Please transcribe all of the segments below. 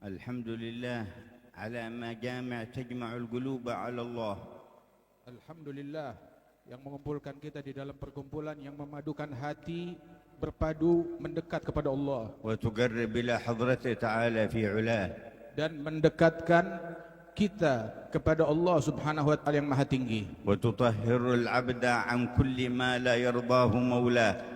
الحمد لله على ما تجمع القلوب على الله. Alhamdulillah yang mengumpulkan kita di dalam perkumpulan yang memadukan hati berpadu mendekat kepada Allah وتقرب إلى حضرته تعالى في علاه. dan mendekatkan kita kepada Allah Subhanahu wa taala yang Maha Tinggi. وتطهر العبد عن كل ما لا يرضاه مولاه.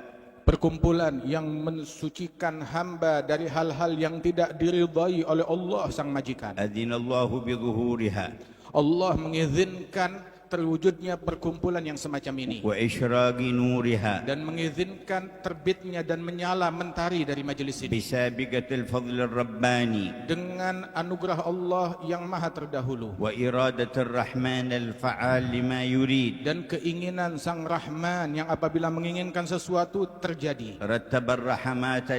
Perkumpulan yang mensucikan hamba dari hal-hal yang tidak diridai oleh Allah sang majikan. أذن الله بظهورها Allah mengizinkan terwujudnya perkumpulan yang semacam ini وإشراق نورها dan mengizinkan terbitnya dan menyala mentari dari majelis ini بسابقة الفضل الرباني dengan anugerah Allah yang maha terdahulu وإرادة الرحمن الفعال لما يريد. dan keinginan sang Rahman yang apabila menginginkan sesuatu terjadi. رتب الرحمات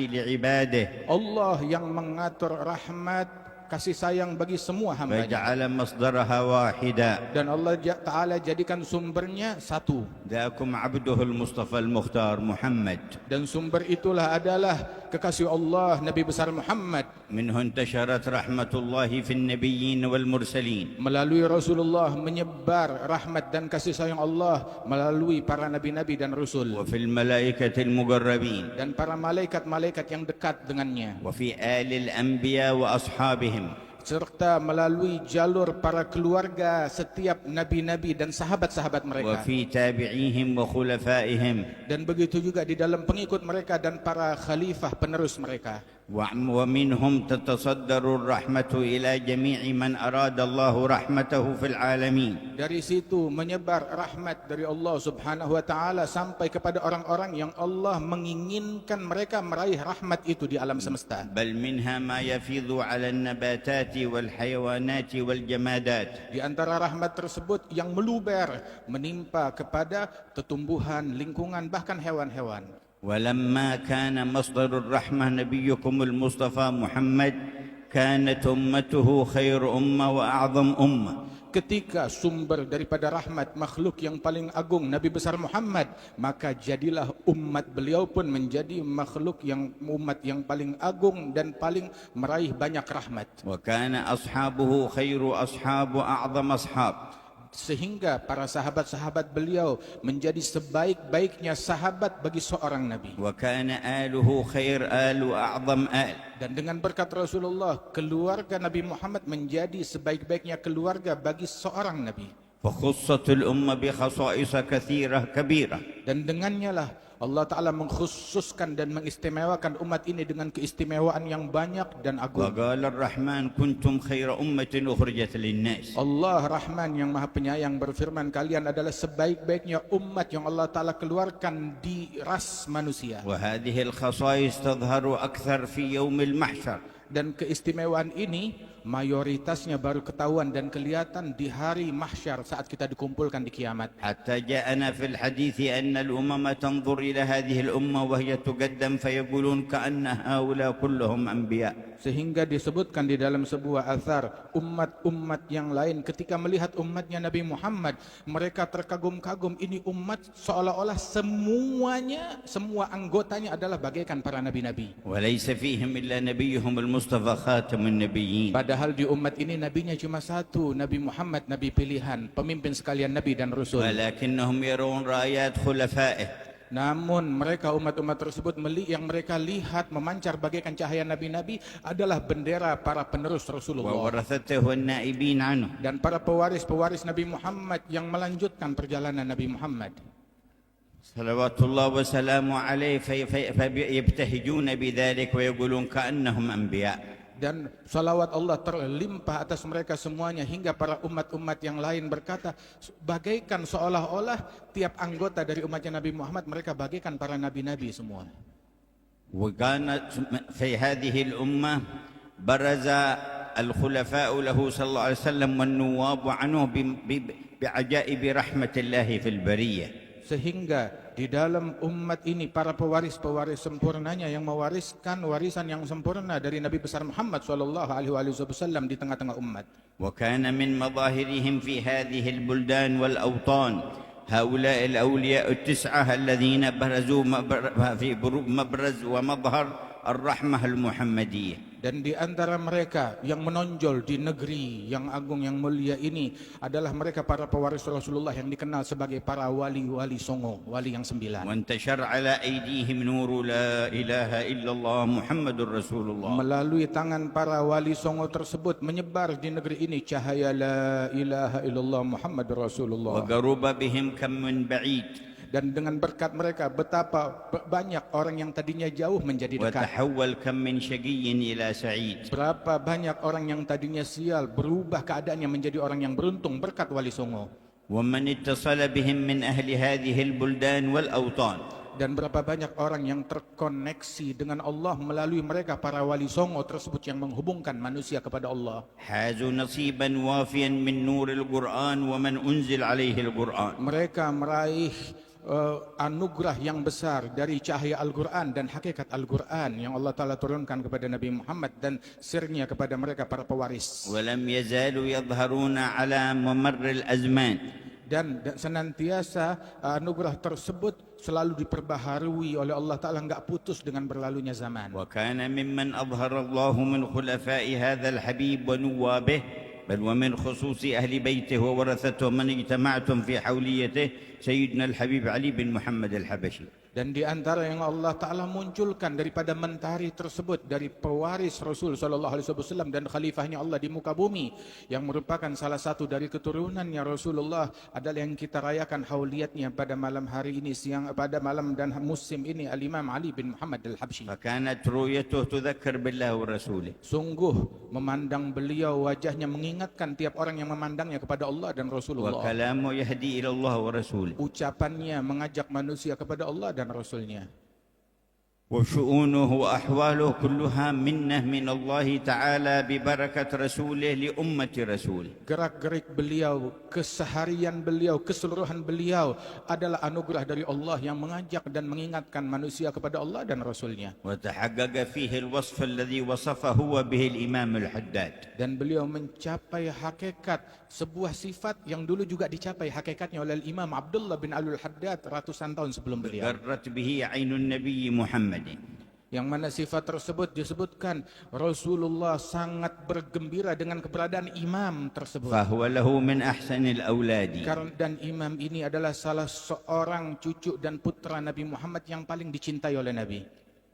لعباده Allah yang mengatur rahmat kasih sayang bagi semua hamba-Nya وجعل مصدرها واحدا. dan Allah Ta'ala jadikan sumbernya satu ذاكم عبده المصطفى المختار محمد. dan sumber itulah adalah kekasih Allah Nabi besar Muhammad. منه انتشرت رحمة الله في النبيين والمرسلين. Melalui Rasulullah menyebar rahmat dan kasih sayang Allah melalui para nabi-nabi dan rasul وفي الملائكة المقربين. dan para malaikat-malaikat yang dekat dengannya وفي آل الأنبياء وأصحابهم. serta melalui jalur para keluarga setiap nabi-nabi dan sahabat-sahabat mereka وفي تابعيهم وخلفائهم. dan begitu juga di dalam pengikut mereka dan para khalifah penerus mereka. ومنهم تتصدر الرحمة إلى جميع من أراد الله رحمته في العالمين. Dari situ menyebar rahmat dari Allah Subhanahu wa taala sampai kepada orang-orang yang Allah menginginkan mereka meraih rahmat itu di alam semesta. بل منها ما يفيض على النباتات والحيوانات والجمادات. Di antara rahmat tersebut yang meluber menimpa kepada tumbuhan, lingkungan, bahkan hewan-hewan. ولما كان مصدر الرحمة نبيكم المصطفى محمد كانت أمته خير أمة وأعظم أمة. Ketika sumber daripada rahmat makhluk yang paling agung Nabi besar Muhammad, maka jadilah umat beliau pun menjadi makhluk yang umat yang paling agung dan paling meraih banyak rahmat. وكان أصحابه خير أصحاب وأعظم أصحاب. Sehingga para sahabat-sahabat beliau menjadi sebaik-baiknya sahabat bagi seorang Nabi. وكان آله خير آل وأعظم آل. Dan dengan berkat Rasulullah, keluarga Nabi Muhammad menjadi sebaik-baiknya keluarga bagi seorang Nabi. فخصت الأمة بخصائص كثيرة كبيرة. Dan dengannya lah Allah Ta'ala mengkhususkan dan mengistimewakan umat ini dengan keistimewaan yang banyak dan agung. وقال الرحمن كنتم خير أمة أخرجت للناس. Allah Rahman yang Maha Penyayang berfirman, kalian adalah sebaik-baiknya umat yang Allah Ta'ala keluarkan di ras manusia. وهذه الخصائص تظهر أكثر في يوم المحشر. Dan keistimewaan ini mayoritasnya baru ketahuan dan kelihatan di hari mahsyar saat kita dikumpulkan di kiamat. حتى جاءنا في الحديث أن الأمم تنظر إلى هذه الأمة وهي تقدم فيقولون كأن هؤلاء كلهم أنبياء. Sehingga disebutkan di dalam sebuah athar, umat-umat yang lain ketika melihat umatnya Nabi Muhammad, mereka terkagum-kagum, ini umat seolah-olah semuanya, semua anggotanya adalah bagaikan para nabi-nabi. وليس فيهم إلا نبيهم المصطفى خاتم النبيين. Padahal di umat ini nabinya cuma satu, Nabi Muhammad, nabi pilihan, pemimpin sekalian nabi dan rasul. ولكنهم يرون رآيات خلفائه. Namun mereka umat-umat tersebut yang mereka lihat memancar bagaikan cahaya nabi-nabi adalah bendera para penerus Rasulullah وورثته النائبين عنه. dan para pewaris-pewaris Nabi Muhammad yang melanjutkan perjalanan Nabi Muhammad. صلوات الله وسلامه عليه فيبتهجون بذلك ويقولون كأنهم أنبياء. Dan salawat Allah terlimpah atas mereka semuanya hingga para umat-umat yang lain berkata, bagaikan seolah-olah tiap anggota dari umatnya Nabi Muhammad mereka bagaikan para nabi-nabi semua. وكانت في هذه الأمة برز الخلفاء له صلى الله عليه وسلم والنواب عنه بعجائب رحمة الله في البرية. Sehingga di dalam umat ini para pewaris-pewaris sempurnanya yang mewariskan warisan yang sempurna dari Nabi besar Muhammad SAW di tengah-tengah umat. وكان من مظاهرهم في هذه البلدان والأوطان هؤلاء الأولياء التسعة الذين برزوا في مبرز ومظهر الرحمة المحمدية. Dan di antara mereka yang menonjol di negeri yang agung yang mulia ini adalah mereka para pewaris Rasulullah yang dikenal sebagai para wali-wali songo, wali yang 9. وانتشر على أيديهم نور لا إله إلا الله محمد رسول الله. Melalui tangan para wali songo tersebut menyebar di negeri ini cahaya la ilaha illallah Muhammad Rasulullah. وقرب بهم كم من بعيد. Dan dengan berkat mereka betapa banyak orang yang tadinya jauh menjadi dekat. وتحول كم من شقي إلى سعيد. Berapa banyak orang yang tadinya sial berubah keadaannya menjadi orang yang beruntung berkat wali songo. ومن اتصل بهم من أهل هذه البلدان والأوطان. Dan berapa banyak orang yang terkoneksi dengan Allah melalui mereka para wali songo tersebut yang menghubungkan manusia kepada Allah. حازوا نصيبا وافيا من نور القرآن ومن أنزل عليه القرآن. Mereka meraih anugerah yang besar dari cahaya Al-Quran dan hakikat Al-Quran yang Allah Ta'ala turunkan kepada Nabi Muhammad dan sirnya kepada mereka para pewaris. ولم يزالوا يظهرون على ممر الأزمان. Dan senantiasa anugerah tersebut selalu diperbaharui oleh Allah Ta'ala, enggak putus dengan berlalunya zaman. وكان ممن أظهر الله من خلفاء هذا الحبيب ونوابه بل ومن خصوص أهل بيته وورثته من اجتمعتم في حوليته سيدنا الحبيب علي بن محمد الحبشي. Dan di antara yang Allah Ta'ala munculkan daripada mentari tersebut dari pewaris Rasul Sallallahu Alaihi Wasallam dan khalifahnya Allah di muka bumi yang merupakan salah satu dari keturunannya Rasulullah adalah yang kita rayakan hauliyatnya pada malam hari ini, siang pada malam dan musim ini, Al-Imam Ali bin Muhammad Al-Habsyi. فكانت رؤيته تذكر بالله ورسوله. Sungguh memandang beliau wajahnya mengingatkan tiap orang yang memandangnya kepada Allah dan Rasulullah. وكلامه يهدي إلى الله ورسوله. Ucapannya mengajak manusia kepada Allah dan Rasulnya. وشؤونه وأحواله كلها منة من الله تعالى ببركة رسوله لأمة رسوله. Gerak-gerik beliau, keseharian beliau, keseluruhan beliau adalah anugerah dari Allah yang mengajak dan mengingatkan manusia kepada Allah dan Rasulnya. وتحقق فيه الوصف الذي وصفه به الإمام الحداد. Dan beliau mencapai hakikat sebuah sifat yang dulu juga dicapai hakikatnya oleh Imam Abdullah bin Al-Haddad ratusan tahun sebelum beliau. غرت به عين النبي محمد. Yang mana sifat tersebut disebutkan Rasulullah sangat bergembira dengan keberadaan imam tersebut. فهو له من أحسن الأولاد. Dan imam ini adalah salah seorang cucu dan putra Nabi Muhammad yang paling dicintai oleh Nabi.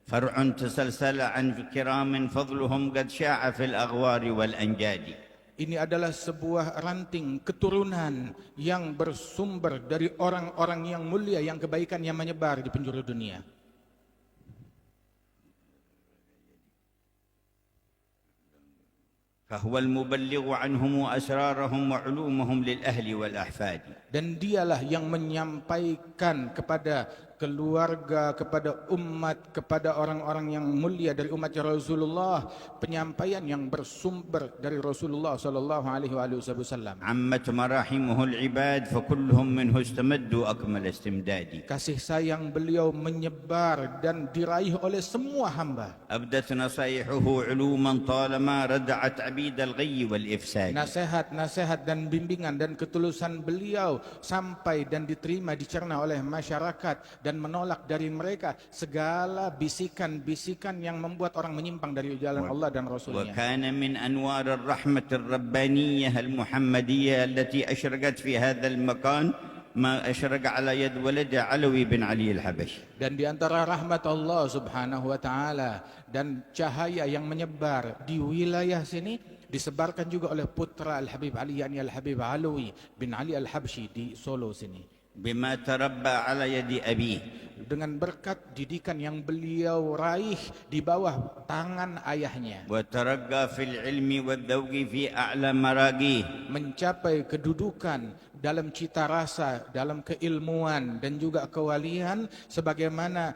فرع تسلسل عن كرام فضلهم قد شاع في الأغوار والأنجاد. Ini adalah sebuah ranting keturunan yang bersumber dari orang-orang yang mulia yang kebaikannya menyebar di penjuru dunia. فهو المبلغ عنهم وأسرارهم وعلومهم للأهل والأحفاد. Dan dialah yang menyampaikan kepada keluarga, kepada umat, kepada orang-orang yang mulia dari umat Rasulullah penyampaian yang bersumber dari Rasulullah sallallahu alaihi wasallam. عمت مراحمه العباد فكلهم منه استمدوا أكمل استمداد. Kasih sayang beliau menyebar dan diraih oleh semua hamba. أبدت نصائحه علوما طالما ردعت عبيد الغي والإفساد. Nasihat-nasihat dan bimbingan dan ketulusan beliau sampai dan diterima, dicerna oleh masyarakat dan menolak dari mereka segala bisikan-bisikan yang membuat orang menyimpang dari jalan Allah dan Rasulnya. وكان من أنوار الرحمة الربانية المحمدية التي أشرقت في هذا المكان ما أشرق على يد ولده علوي بن علي الحبشي. Dan di antara rahmat Allah Subhanahu wa taala dan cahaya yang menyebar di wilayah sini disebarkan juga oleh putra Al-Habib Ali, yakni Al-Habib Alawi bin Ali Al-Habsyi di Solo sini. بما تربى على يد أبيه. Dengan berkat didikan yang beliau raih di bawah tangan ayahnya. وترقى في العلم والذوق في أعلى مراقيه. Mencapai kedudukan dalam cita rasa, dalam keilmuan dan juga kewalian sebagaimana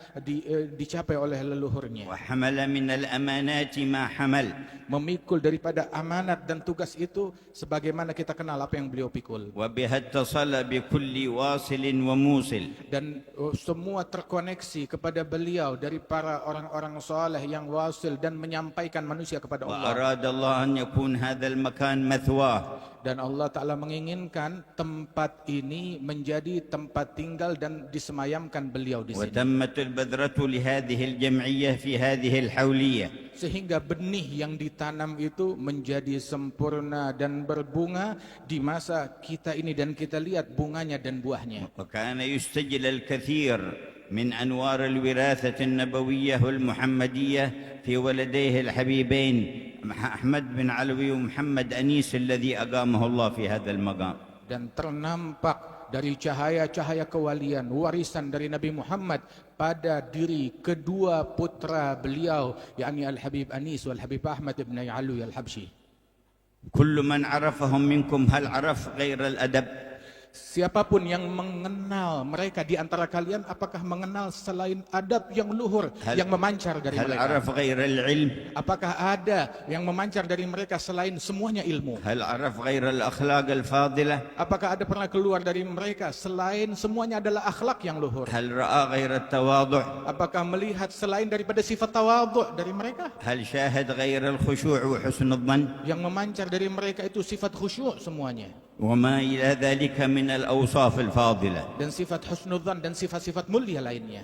dicapai oleh leluhurnya. وحمل من الأمانات ما حمل. Memikul daripada amanat dan tugas itu sebagaimana kita kenal apa yang beliau pikul. وبها اتصل بكل واصل وموصل. Dan semua semua terkoneksi kepada beliau dari para orang-orang saleh yang wasil dan menyampaikan manusia kepada Allah. وأراد الله أن يكون هذا المكان مثواه Dan Allah Ta'ala menginginkan tempat ini menjadi tempat tinggal dan disemayamkan beliau di sini. وتمت البذرة لهذه الجمعية في هذه الحولية. Sehingga benih yang ditanam itu menjadi sempurna dan berbunga di masa kita ini, dan kita lihat bunganya dan buahnya. وكان يستجل الكثير من أنوار الوراثة النبوية والمحمدية في ولديه الحبيبين أحمد بن علوي ومحمد أنيس الذي أقامه الله في هذا المقام. Dan ternampak dari cahaya-cahaya kewalian warisan dari Nabi Muhammad pada diri kedua putra beliau, yakni Al-Habib Anis wal Habib Ahmad ibn Alwi Al-Habsyi. كل من عرفهم منكم هل عرف غير الأدب؟ Siapapun yang mengenal mereka di antara kalian, apakah mengenal selain adab yang luhur yang memancar dari هل mereka? عرف غير العلم؟ Apakah ada yang memancar dari mereka selain semuanya ilmu? هل عرف غير الأخلاق الفاضلة؟ Apakah ada pernah keluar dari mereka selain semuanya adalah akhlak yang luhur? هل رأى غير التواضع؟ Apakah melihat selain daripada sifat tawadhu dari mereka? هل شاهد غير الخشوع وحسن الظن؟ Yang memancar dari mereka itu sifat khusyuk semuanya, وما إلى ذلك من الأوصاف الفاضلة. dan sifat husnudzan dan sifat-sifat mulia lainnya.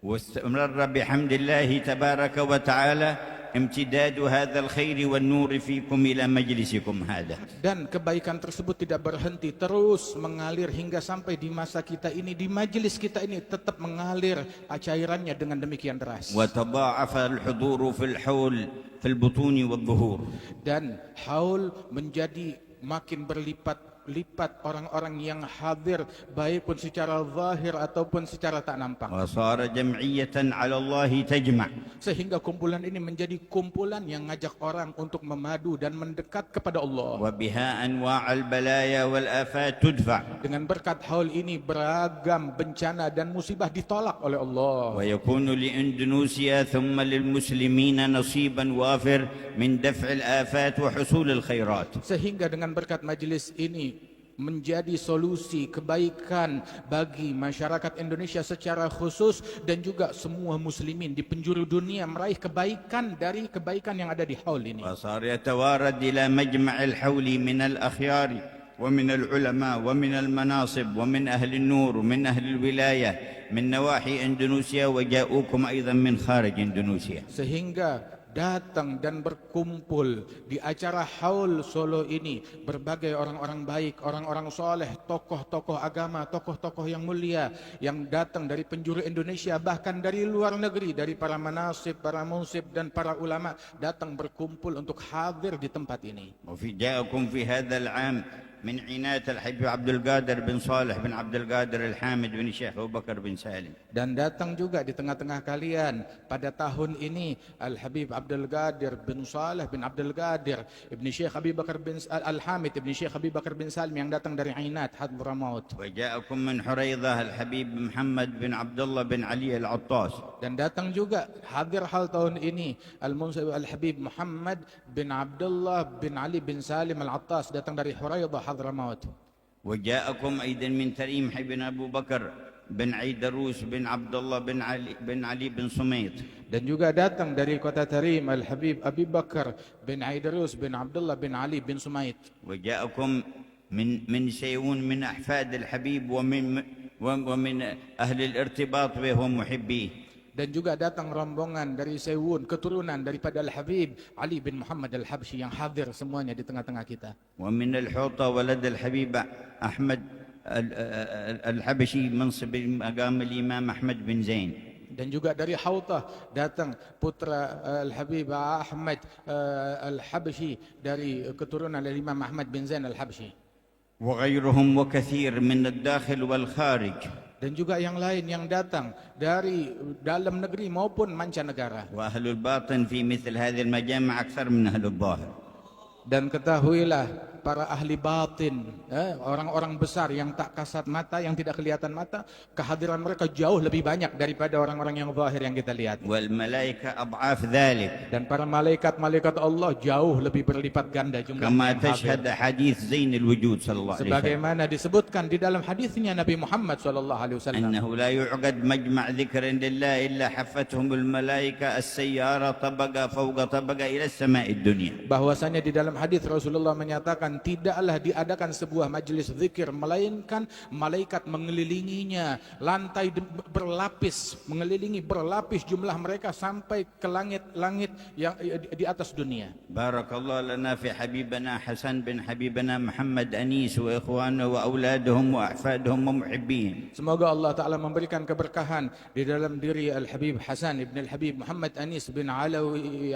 واستمر بحمد الله تبارك وتعالى امتداد هذا الخير والنور فيكم إلى مجلسكم هذا. Dan kebaikan tersebut tidak berhenti, terus mengalir hingga sampai di masa kita ini, di majelis kita ini tetap mengalir cairannya dengan demikian deras. وتضاعف الحضور في الحول في البطون والظهور. Dan haul menjadi makin berlipat-lipat orang-orang yang hadir, baik pun secara zahir ataupun secara tak nampak. وصار جمعية على الله تجمع. Sehingga kumpulan ini menjadi kumpulan yang ngajak orang untuk memadu dan mendekat kepada Allah. وبها أنواع البلايا والآفات تدفع. Dengan berkat haul ini beragam bencana dan musibah ditolak oleh Allah. ويكون لإندونيسيا ثم للمسلمين نصيبا وافر من دفع الآفات وحصول الخيرات. Sehingga dengan berkat majelis ini menjadi solusi kebaikan bagi masyarakat Indonesia secara khusus, dan juga semua muslimin di penjuru dunia meraih kebaikan dari kebaikan yang ada di haul ini. وصار يتوارد إلى مجمع الحول من الأخيار ومن العلماء ومن المناصب ومن أهل النور ومن أهل الولاية من نواحي إندونيسيا وجاءوكم أيضا من خارج إندونيسيا. Sehingga datang dan berkumpul di acara haul Solo ini berbagai orang-orang baik, orang-orang soleh, tokoh-tokoh agama, tokoh-tokoh yang mulia yang datang dari penjuru Indonesia, bahkan dari luar negeri, dari para manasib, para munsib dan para ulama datang berkumpul untuk hadir di tempat ini. وفي جاءكم في هذا العام من عناية الحبيب عبد القادر بن صالح بن عبد القادر الحامد بن الشيخ أبو بكر بن سالم. Dan datang juga di tengah-tengah kalian pada tahun ini Al-Habib Abdul Qadir bin Saleh bin Abdul Qadir Ibn Syekh Abi Bakar bin Al-Hamid Ibn Syekh Abi Bakar bin Salim yang datang dari Ainat Hadramaut. وجاءكم من حريضة الحبيب محمد بن عبد الله بن علي العطاس. Dan datang juga hadir hal tahun ini Al-Munsib Al-Habib Muhammad bin Abdullah bin Ali bin Salim Al-Attas, datang dari Huraidah Hadramaut. وجاءكم أيضا من تريم بن أبو بكر بن عيدروس بن عبد الله بن علي بن سميط. Dan juga datang dari kota Tarim Al-Habib Abi Bakar bin Aidarus bin Abdullah bin Ali bin Sumait. وجاءكم من سيئون من أحفاد الحبيب ومن أهل الارتباط به ومحبيه. Dan juga datang rombongan dari Sewun, keturunan daripada Al-Habib Ali bin Muhammad Al-Habsyi yang hadir semuanya di tengah-tengah kita. ومن الحوطة ولد الحبيب أحمد الحبشي منصب مقام الإمام أحمد بن زين. Dan juga dari Hautah datang putra Al-Habib Ahmad Al-Habsyi dari keturunan dari Imam Ahmad bin Zain Al-Habsyi. وغيرهم وكثير من الداخل والخارج. Dan juga yang lain yang datang dari dalam negeri maupun mancanegara. وأهل الباطن في مثل هذه المجامع أكثر من أهل الظاهر. Dan ketahuilah para ahli batin, orang-orang besar yang tak kasat mata, yang tidak kelihatan mata, kehadiran mereka jauh lebih banyak daripada orang-orang yang zahir yang kita lihat. والملائكة أضعاف ذلك Dan para malaikat-malaikat Allah jauh lebih berlipat ganda jumlahnya كما yang hadir. تشهد حديث زين الوجود صلى الله عليه وسلم Sebagaimana disebutkan di dalam hadisnya Nabi Muhammad SAW, أنه لا يعقد مجمع ذكر لله إلا حفتهم الملائكة السيارة طبقة فوق طبقة إلى السماء الدنيا. bahwasanya di dalam hadis Rasulullah menyatakan tidaklah diadakan sebuah majelis zikir melainkan malaikat mengelilinginya, lantai berlapis, mengelilingi berlapis jumlah mereka sampai ke langit-langit yang di atas dunia. بارك الله لنا في حبيبنا حسن بن حبيبنا محمد أنيس وإخوانه وأولادهم وأحفادهم ومحبين. Semoga Allah Ta'ala memberikan keberkahan di dalam diri Al-Habib Hasan ibn Al-Habib Muhammad Anis bin Alawi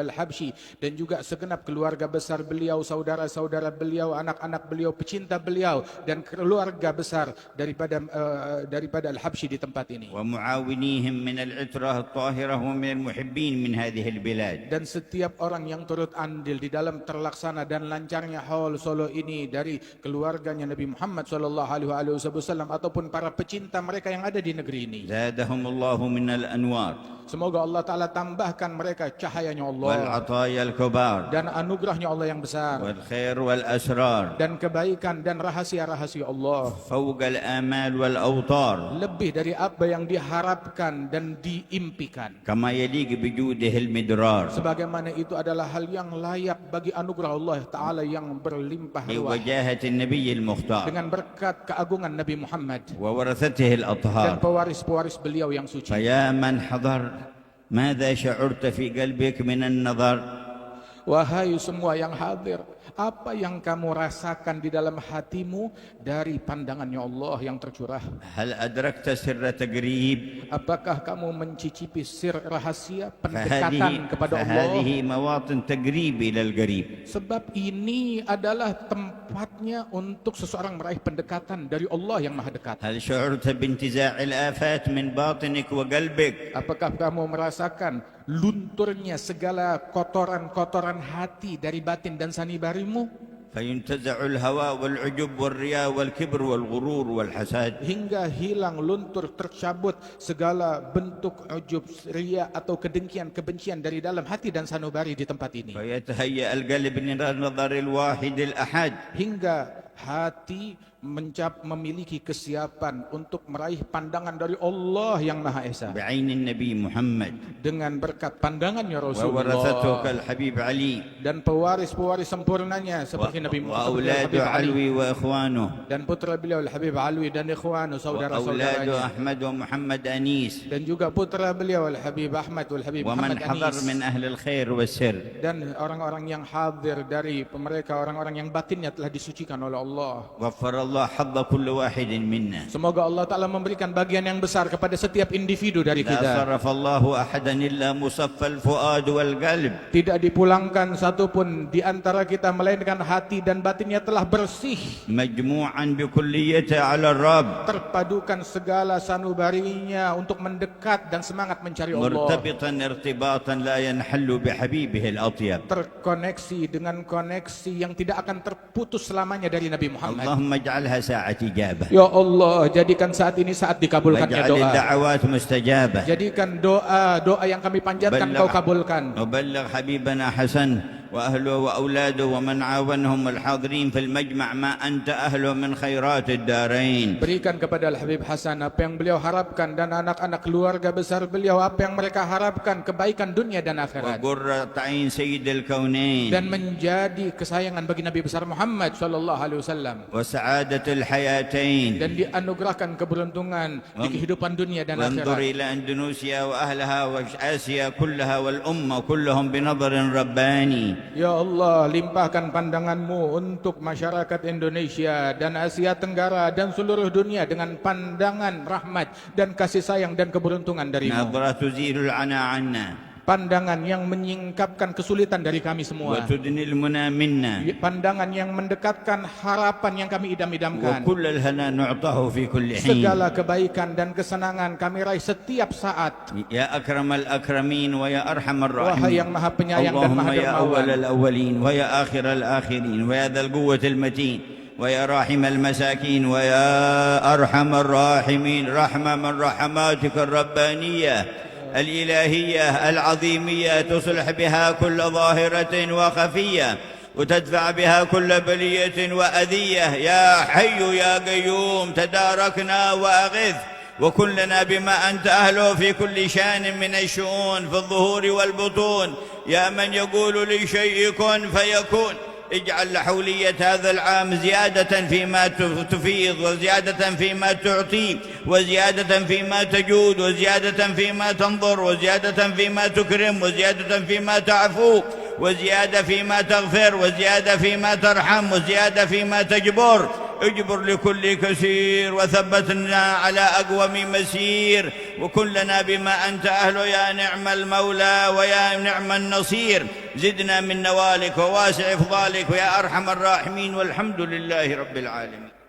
Al-Habsyi dan juga segenap keluarga besar beliau, saudara-saudara beliau, anak-anak beliau, pecinta beliau dan keluarga besar daripada Al-Habsyi di tempat ini. ومعاونيهم من العترة الطاهرة ومن المحبين من هذه البلاد. Dan setiap orang yang turut andil di dalam terlaksana dan lancarnya haul Solo ini dari keluarganya Nabi Muhammad SAW ataupun para pecinta mereka yang ada di negeri ini. زادهم الله من الأنوار Semoga Allah Ta'ala tambahkan mereka cahayanya Allah والعطايا الكبار dan anugerahnya Allah yang besar والخير والأسرار dan kebaikan dan rahasia-rahasia Allah فوق الآمال والأوطار lebih dari apa yang diharapkan dan diimpikan. كما يليق بجوده المدرار Sebagaimana itu adalah hal yang layak bagi anugerah Allah Ta'ala yang berlimpah ruah بوجاهة النبي المختار dengan berkat keagungan Nabi Muhammad وورثته dan الأطهار. pewaris-pewaris beliau yang suci. فيا من حضر ماذا شعرت في قلبك من النظر؟ Wahai semua yang hadir, apa yang kamu rasakan di dalam hatimu dari pandangannya Allah yang tercurah? هل أدركت سر تقريب؟ Apakah kamu mencicipi sir rahasia pendekatan kepada Allah? فهذه مواطن تقريب إلى القريب. Sebab ini adalah tempatnya untuk seseorang meraih pendekatan dari Allah yang maha dekat. هل شعرت بانتزاع الآفات من باطنك وقلبك؟ Apakah kamu merasakan lunturnya segala kotoran-kotoran hati dari batin dan sanubarimu? فينتزع الهوى والعجب والرياء والكبر والغرور والحسد. Hingga hilang, luntur, tercabut segala bentuk ujub, riya atau kedengkian, kebencian dari dalam hati dan sanubari di tempat ini. فيتهيأ القلب لنظر الواحد الأحد. Hingga hati memiliki kesiapan untuk meraih pandangan dari Allah yang Maha Esa بعين النبي محمد dengan berkat pandangannya وورثته Rasulullah كالحبيب علي dan pewaris-pewaris sempurnanya seperti Nabi Muhammad وأولاد علوي وإخوانه dan putra beliau Al-Habib Alwi dan ikhwanu وأولاد saudara-saudaranya أحمد ومحمد أنيس dan juga putra beliau Al-Habib Ahmad wal-Habib ومن Muhammad حضر Anis من أهل الخير والسر. dan orang-orang yang hadir dari mereka orang-orang yang batinnya telah disucikan oleh Allah. غفر الله حظ كل واحد منا. Semoga Allah Ta'ala memberikan bagian yang besar kepada setiap individu dari لا kita. صرف الله أحدا إلا مصفى الفؤاد والقلب. Tidak dipulangkan satupun di antara kita melainkan hati dan batinnya telah bersih, مجموعا بكليته على الرب. terpadukan segala sanubarinya untuk mendekat dan semangat mencari Allah, مرتبطا ارتباطا لا ينحل بحبيبه الأطيب. terkoneksi dengan koneksi yang tidak akan terputus selamanya dari Nabi Muhammad. اللهم اجعلها ساعة إجابة. Ya Allah, jadikan saat ini saat dikabulkannya واجعل doa. الدعوات مستجابة. Jadikan doa yang kami panjatkan kau kabulkan. وبلغ حبيبنا حسن وأهله وأولاده ومن عاونهم الحاضرين في المجمع ما أنت أهله من خيرات الدارين. Berikan kepada Al-Habib Hasan apa yang beliau harapkan dan anak-anak keluarga besar beliau apa yang mereka harapkan, kebaikan dunia dan akhirat. وقرة عين سيد الكونين. Dan menjadi kesayangan bagi Nabi besar Muhammad sallallahu alaihi wasallam. وسعادة الحياتين. Dan dianugerahkan keberuntungan di kehidupan dunia dan وانظر akhirat. إلى أندونيسيا وأهلها وآسيا كلها والأمة كلهم بنظر رباني. Ya Allah, limpahkan pandanganmu untuk masyarakat Indonesia dan Asia Tenggara dan seluruh dunia dengan pandangan rahmat dan kasih sayang dan keberuntungan darimu. نظرة تزيل العنا عنا. pandangan yang menyingkapkan kesulitan dari kami semua, وتدني المنى منا pandangan yang mendekatkan harapan yang kami idam-idamkan. وكل الهنا نعطاه في كل حين Segala kebaikan dan kesenangan kami raih setiap saat. يا أكرم الأكرمين ويا أرحم Wahai yang الراحمين maha penyayang dan اللهم maha يا أول dermawan, الأولين ويا آخر الآخرين ويا ذا القوة المتين ويا راحم المساكين ويا أرحم الراحمين، رحمة من رحماتك الربانية الإلهية العظيمية تصلح بها كل ظاهرة وخفية وتدفع بها كل بلية وأذية. يا حي يا قيوم تداركنا وأغث وكن لنا بما أنت أهله في كل شان من الشؤون في الظهور والبطون. يا من يقول لشيء كن فيكون، اجعل حولية هذا العام زيادة فيما تفيض وزيادة فيما تعطي وزيادة فيما تجود وزيادة فيما تنظر وزيادة فيما تكرم وزيادة فيما تعفو وزيادة فيما تغفر وزيادة فيما ترحم وزيادة فيما تجبر. اجبر لكل كثير وثبتنا على أقوم مسير وكن لنا بما أنت أهله يا نعم المولى ويا نعم النصير. زدنا من نوالك وواسع فضالك ويا أرحم الراحمين والحمد لله رب العالمين.